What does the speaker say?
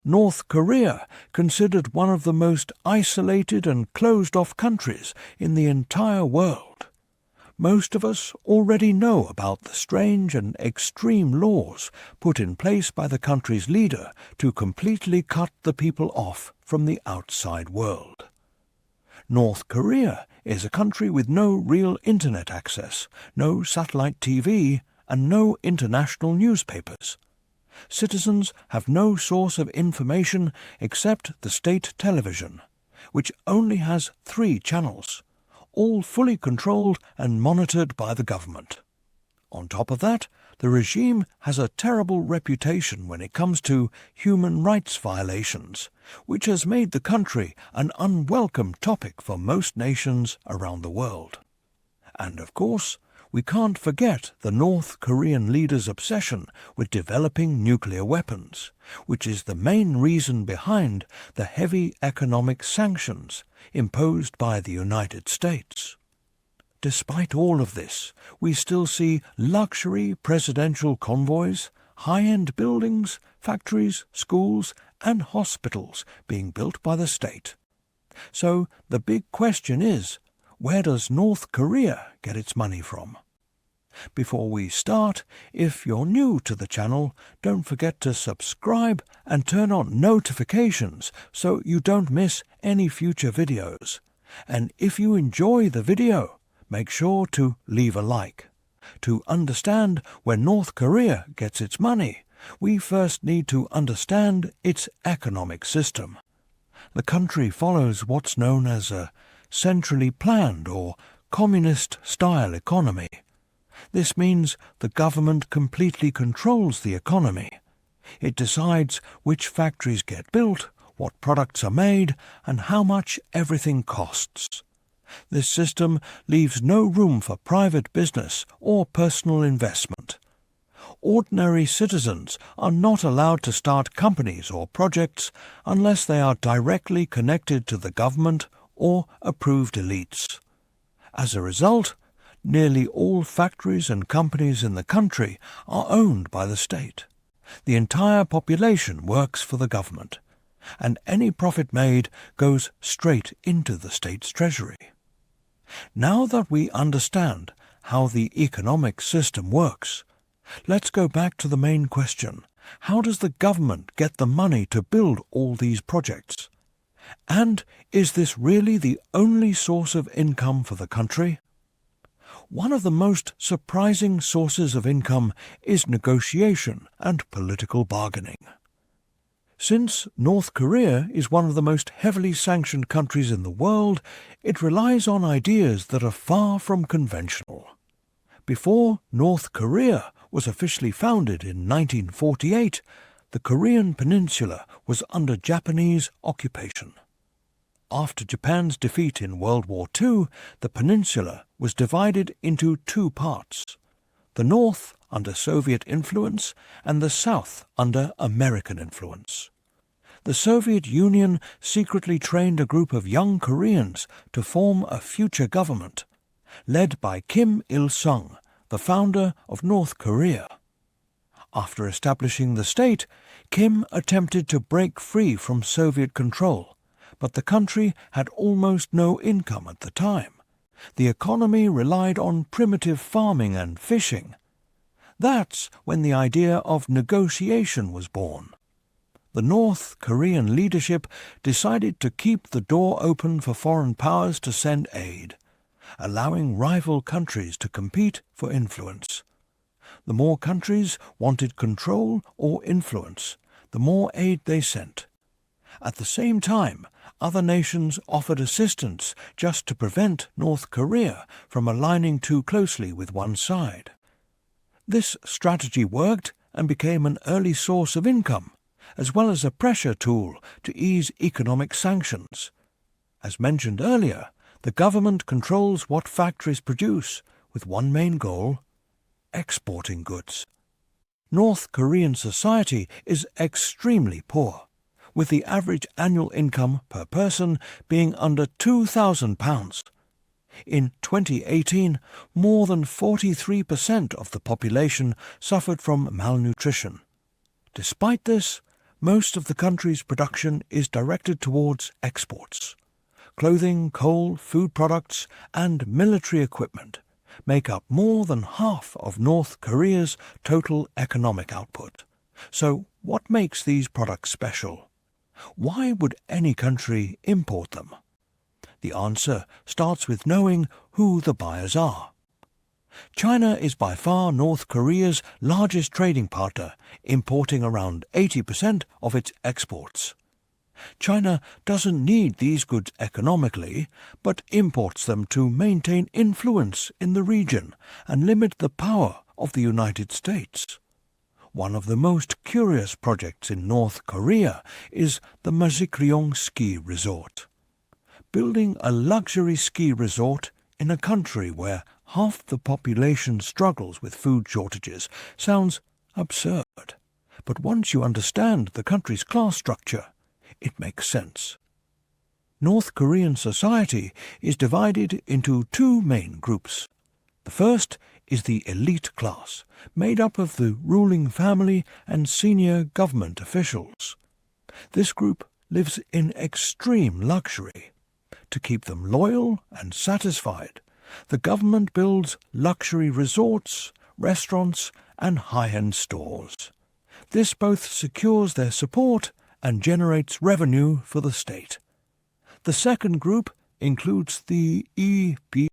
North Korea considered one of the most isolated and closed-off countries in the entire world. Most of us already know about the strange and extreme laws put in place by the country's leader to completely cut the people off from the outside world. North Korea is a country with no real internet access, no satellite TV, and no international newspapers. Citizens have no source of information except the state television, which only has 3 channels, all fully controlled and monitored by the government. On top of that, the regime has a terrible reputation when it comes to human rights violations, which has made the country an unwelcome topic for most nations around the world. And of course, we can't forget the North Korean leader's obsession with developing nuclear weapons, which is the main reason behind the heavy economic sanctions imposed by the United States. Despite all of this, we still see luxury presidential convoys, high-end buildings, factories, schools, and hospitals being built by the state. So the big question is, where does North Korea get its money from? Before we start, if you're new to the channel, don't forget to subscribe and turn on notifications so you don't miss any future videos. And if you enjoy the video, make sure to leave a like. To understand where North Korea gets its money, we first need to understand its economic system. The country follows what's known as a centrally planned or communist-style economy. This means the government completely controls the economy. It decides which factories get built, what products are made, and how much everything costs. This system leaves no room for private business or personal investment. Ordinary citizens are not allowed to start companies or projects unless they are directly connected to the government or approved elites. As a result, nearly all factories and companies in the country are owned by the state. The entire population works for the government, and any profit made goes straight into the state's treasury. Now that we understand how the economic system works, let's go back to the main question. How does the government get the money to build all these projects? And is this really the only source of income for the country? One of the most surprising sources of income is negotiation and political bargaining. Since North Korea is one of the most heavily sanctioned countries in the world, it relies on ideas that are far from conventional. Before North Korea was officially founded in 1948, the Korean peninsula was under Japanese occupation. After Japan's defeat in World War II, the peninsula was divided into 2 parts, the north under Soviet influence and the south under American influence. The Soviet Union secretly trained a group of young Koreans to form a future government, led by Kim Il-sung, the founder of North Korea. After establishing the state, Kim attempted to break free from Soviet control, but the country had almost no income at the time. The economy relied on primitive farming and fishing. That's when the idea of negotiation was born. The North Korean leadership decided to keep the door open for foreign powers to send aid, allowing rival countries to compete for influence. The more countries wanted control or influence, the more aid they sent. At the same time, other nations offered assistance just to prevent North Korea from aligning too closely with one side. This strategy worked and became an early source of income, as well as a pressure tool to ease economic sanctions. As mentioned earlier, the government controls what factories produce, with one main goal: exporting goods. North Korean society is extremely poor, with the average annual income per person being under £2,000. In 2018, more than 43% of the population suffered from malnutrition. Despite this, Most of the country's production is directed towards exports. Clothing, coal, food products, and military equipment make up more than half of North Korea's total economic output. So what makes these products special? Why would any country import them? The answer starts with knowing who the buyers are. China is by far North Korea's largest trading partner, importing around 80% of its exports. China doesn't need these goods economically, but imports them to maintain influence in the region and limit the power of the United States. One of the most curious projects in North Korea is the Masikryong ski resort. Building a luxury ski resort in a country where half the population struggles with food shortages sounds absurd. But once you understand the country's class structure, it makes sense. North Korean society is divided into two main groups. The first is the elite class, made up of the ruling family and senior government officials. This group lives in extreme luxury. To keep them loyal and satisfied, the government builds luxury resorts, restaurants, and high-end stores. This both secures their support and generates revenue for the state. The second group includes the EB